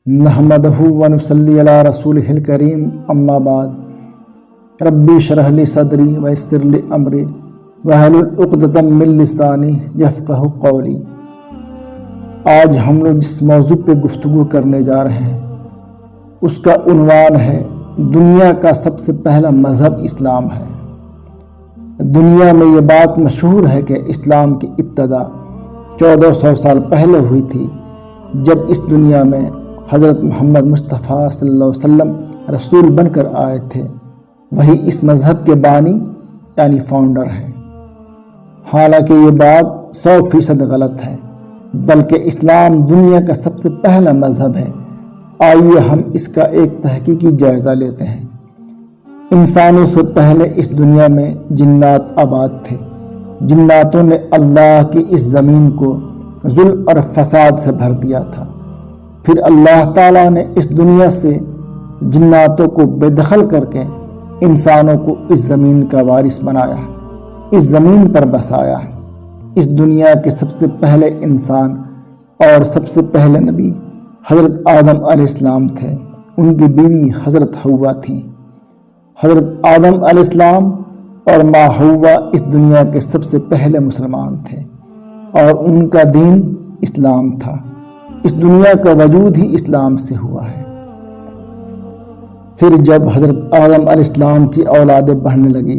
नहमदहु व नुसल्ली अला रसूलिहिल करीम अम्मा बाद रब्बी शरह ली सदरी व यस्सिर ली अमरी वहलुल उक़दतम मिन लिसानी यफ़क़हू क़ौली। आज हम लोग जिस मौजू पे गुफ्तगू करने जा रहे हैं उसका उन्वान है दुनिया का सबसे पहला मज़हब इस्लाम है। दुनिया में ये बात मशहूर है कि इस्लाम की इब्तदा 1400 साल पहले हुई थी, जब इस दुनिया में हज़रत मोहम्मद मुस्तफ़ा सल्लल्लाहु अलैहि वसल्लम रसूल बनकर आए थे। वही इस मज़हब के बानी यानी फाउंडर हैं। हालांकि ये बात 100% गलत है, बल्कि इस्लाम दुनिया का सबसे पहला मज़हब है। आइए हम इसका एक तहकीकी जायज़ा लेते हैं। इंसानों से पहले इस दुनिया में जिन्नात आबाद थे। जिन्नातों ने अल्लाह की इस ज़मीन को जुल्म और फसाद से भर दिया था। फिर अल्लाह ताला ने इस दुनिया से जिन्नातों को बेदखल करके इंसानों को इस ज़मीन का वारिस बनाया, इस ज़मीन पर बसाया। इस दुनिया के सबसे पहले इंसान और सबसे पहले नबी हज़रत आदम अलैहिस्सलाम थे। उनकी बीवी हज़रत हव्वा थी। हज़रत आदम अलैहिस्सलाम और माँ हव्वा इस दुनिया के सबसे पहले मुसलमान थे और उनका दीन इस्लाम था। इस दुनिया का वजूद ही इस्लाम से हुआ है। फिर जब हज़रत आदम अलैहिस्सलाम की औलादें बढ़ने लगी,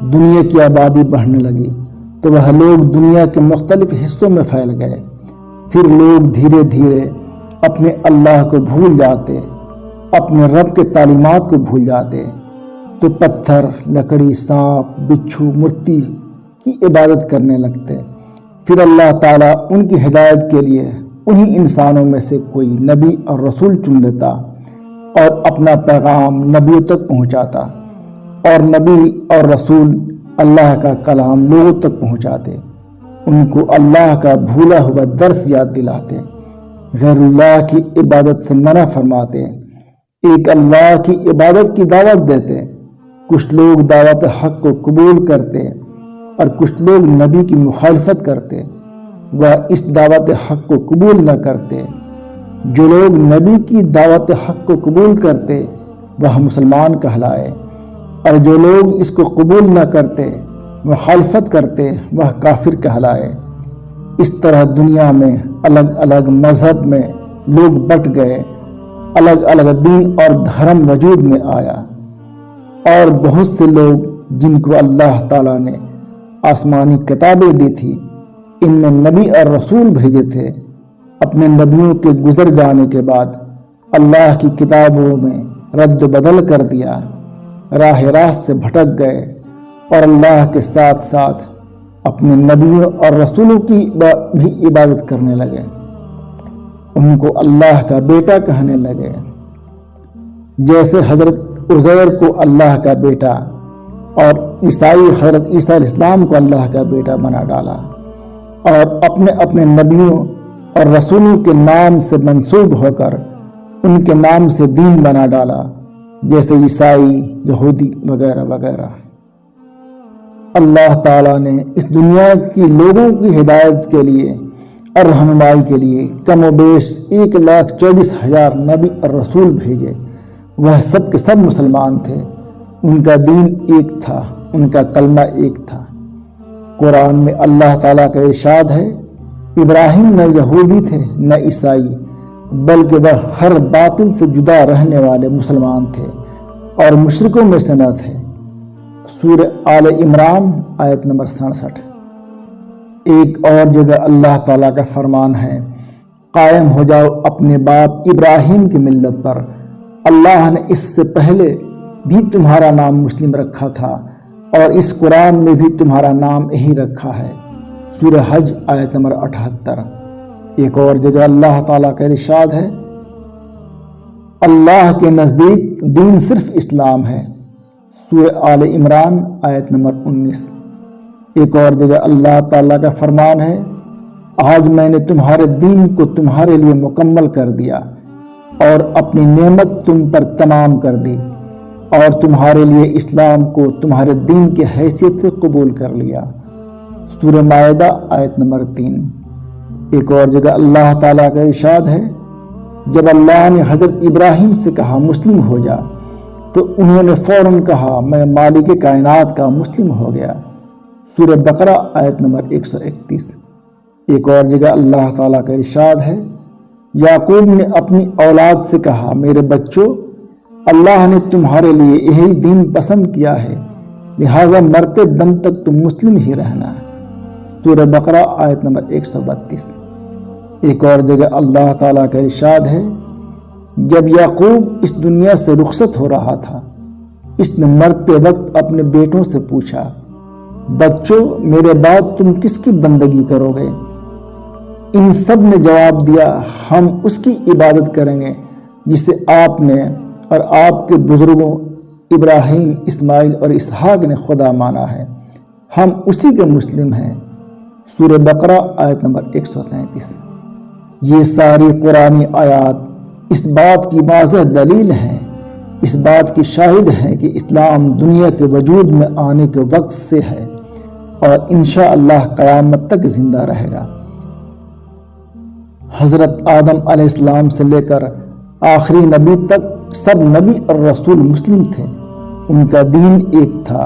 दुनिया की आबादी बढ़ने लगी, तो वह लोग दुनिया के मुख्तलिफ हिस्सों में फैल गए। फिर लोग धीरे धीरे अपने अल्लाह को भूल जाते, अपने रब के तालीमात को भूल जाते, तो पत्थर, लकड़ी, सांप, बिच्छू, मूर्ति की इबादत करने लगते। फिर अल्लाह ताला उनकी हिदायत के लिए उन्हीं इंसानों में से कोई नबी और रसूल चुन लेता और अपना पैगाम नबियों तक पहुंचाता, और नबी और रसूल अल्लाह का कलाम लोगों तक पहुंचाते, उनको अल्लाह का भूला हुआ दर्स याद दिलाते, गैरुल्लाह की इबादत से मना फरमाते, एक अल्लाह की इबादत की दावत देते। कुछ लोग दावत हक़ को कबूल करते और कुछ लोग नबी की मुखालफत करते, वह इस दावत हक़ को कबूल न करते। जो लोग नबी की दावत हक़ को कबूल करते वह मुसलमान कहलाए, और जो लोग इसको कबूल न करते, मुखालफत करते, वह काफिर कहलाए। इस तरह दुनिया में अलग अलग मज़हब में लोग बट गए, अलग अलग दीन और धर्म वजूद में आया, और बहुत से लोग जिनको अल्लाह ताला ने आसमानी किताबें दी थी, इनमें नबी और रसूल भेजे थे, अपने नबियों के गुजर जाने के बाद अल्लाह की किताबों में रद्द बदल कर दिया, राह रास्त से भटक गए और अल्लाह के साथ साथ अपने नबियों और रसूलों की भी इबादत करने लगे। उनको अल्लाह का बेटा कहने लगे, जैसे हज़रत उज़ैर को अल्लाह का बेटा और ईसाई हज़रत ईसा अलैहिस्सलाम को अल्लाह का बेटा बना डाला, और अपने अपने नबियों और रसूलों के नाम से मंसूब होकर उनके नाम से दीन बना डाला, जैसे ईसाई, यहूदी वगैरह वगैरह। अल्लाह ताला ने इस दुनिया की लोगों की हिदायत के लिए और रहनुमाई के लिए कम व बेश 1,24,000 नबी और रसूल भेजे। वह सब के सब मुसलमान थे। उनका दीन एक था, उनका कलमा एक था। कुरान में अल्लाह ताला का इरशाद है, इब्राहिम न यहूदी थे न ईसाई, बल्कि वह हर बातिल से जुदा रहने वाले मुसलमान थे और मुशरिकों में से न थे। सूरह आले इमरान आयत नंबर 67। एक और जगह अल्लाह ताला का फरमान है, कायम हो जाओ अपने बाप इब्राहिम की मिल्लत पर। अल्लाह ने इससे पहले भी तुम्हारा नाम मुस्लिम रखा था और इस कुरान में भी तुम्हारा नाम यही रखा है। सूरह हज आयत नंबर 78। एक और जगह अल्लाह ताला का इरशाद है, अल्लाह के नज़दीक दीन सिर्फ इस्लाम है। सूरह आले इमरान आयत नंबर 19। एक और जगह अल्लाह ताला का फरमान है, आज मैंने तुम्हारे दीन को तुम्हारे लिए मुकम्मल कर दिया और अपनी नेमत तुम पर तमाम कर दी और तुम्हारे लिए इस्लाम को तुम्हारे दीन की हैसियत से कबूल कर लिया। सूरह माइदा आयत नंबर 3। एक और जगह अल्लाह ताला का इरशाद है, جب اللہ نے حضرت ابراہیم سے کہا مسلم ہو جا تو انہوں نے فوراً کہا میں مالک کائنات کا مسلم ہو گیا۔ سورہ بقرہ آیت نمبر 131۔ ایک اور جگہ اللہ تعالیٰ کا ارشاد ہے، یعقوب نے اپنی اولاد سے کہا میرے بچوں، اللہ نے تمہارے لیے یہی دین پسند کیا ہے، لہٰذا مرتے دم تک تم مسلم ہی رہنا۔ سورہ بقرہ آیت نمبر 132۔ ایک اور جگہ اللہ تعالیٰ کا ارشاد ہے، جب یعقوب اس دنیا سے رخصت ہو رہا تھا، اس نے مرتے وقت اپنے بیٹوں سے پوچھا بچوں میرے بعد تم کس کی بندگی کرو گے؟ ان سب نے جواب دیا ہم اس کی عبادت کریں گے جسے آپ نے اور آپ کے بزرگوں ابراہیم، اسماعیل اور اسحاق نے خدا مانا ہے، ہم اسی کے مسلم ہیں۔ سورہ بقرہ آیت نمبر 133۔ یہ ساری قرآنی آیات اس بات کی واضح دلیل ہیں، اس بات کی شاہد ہیں کہ اسلام دنیا کے وجود میں آنے کے وقت سے ہے اور انشاءاللہ قیامت تک زندہ رہے گا۔ حضرت آدم علیہ السلام سے لے کر آخری نبی تک سب نبی اور رسول مسلم تھے، ان کا دین ایک تھا،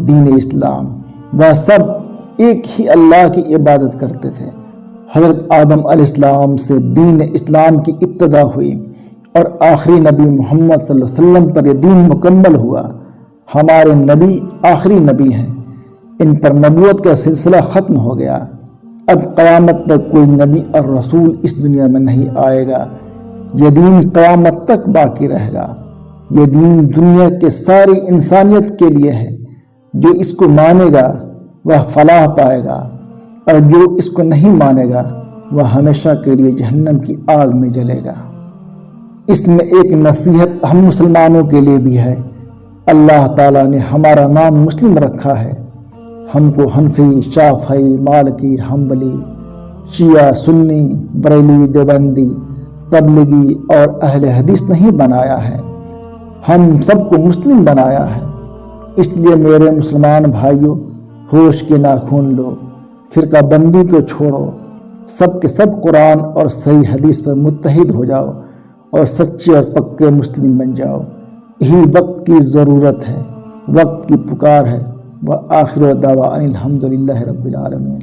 دین اسلام۔ وہ سب ایک ہی اللہ کی عبادت کرتے تھے۔ حضرت آدم علیہ السلام سے دین اسلام کی ابتدا ہوئی اور آخری نبی محمد صلی اللہ علیہ وسلم پر یہ دین مکمل ہوا۔ ہمارے نبی آخری نبی ہیں، ان پر نبوت کا سلسلہ ختم ہو گیا۔ اب قیامت تک کوئی نبی اور رسول اس دنیا میں نہیں آئے گا، یہ دین قیامت تک باقی رہے گا۔ یہ دین دنیا کے ساری انسانیت کے لیے ہے، جو اس کو مانے گا وہ فلاح پائے گا اور جو اس کو نہیں مانے گا وہ ہمیشہ کے لیے جہنم کی آگ میں جلے گا۔ اس میں ایک نصیحت ہم مسلمانوں کے لیے بھی ہے۔ اللہ تعالیٰ نے ہمارا نام مسلم رکھا ہے، ہم کو حنفی، شافعی، مالکی، حنبلی، شیعہ، سنی، بریلوی، دیوبندی، تبلیغی اور اہل حدیث نہیں بنایا ہے، ہم سب کو مسلم بنایا ہے۔ اس لیے میرے مسلمان بھائیوں، ہوش کے ناخن لو، فرقہ بندی کو چھوڑو، سب کے سب قرآن اور صحیح حدیث پر متحد ہو جاؤ اور سچے اور پکے مسلم بن جاؤ۔ یہی وقت کی ضرورت ہے، وقت کی پکار ہے۔ وآخر دعوانا الحمدللہ رب العالمین۔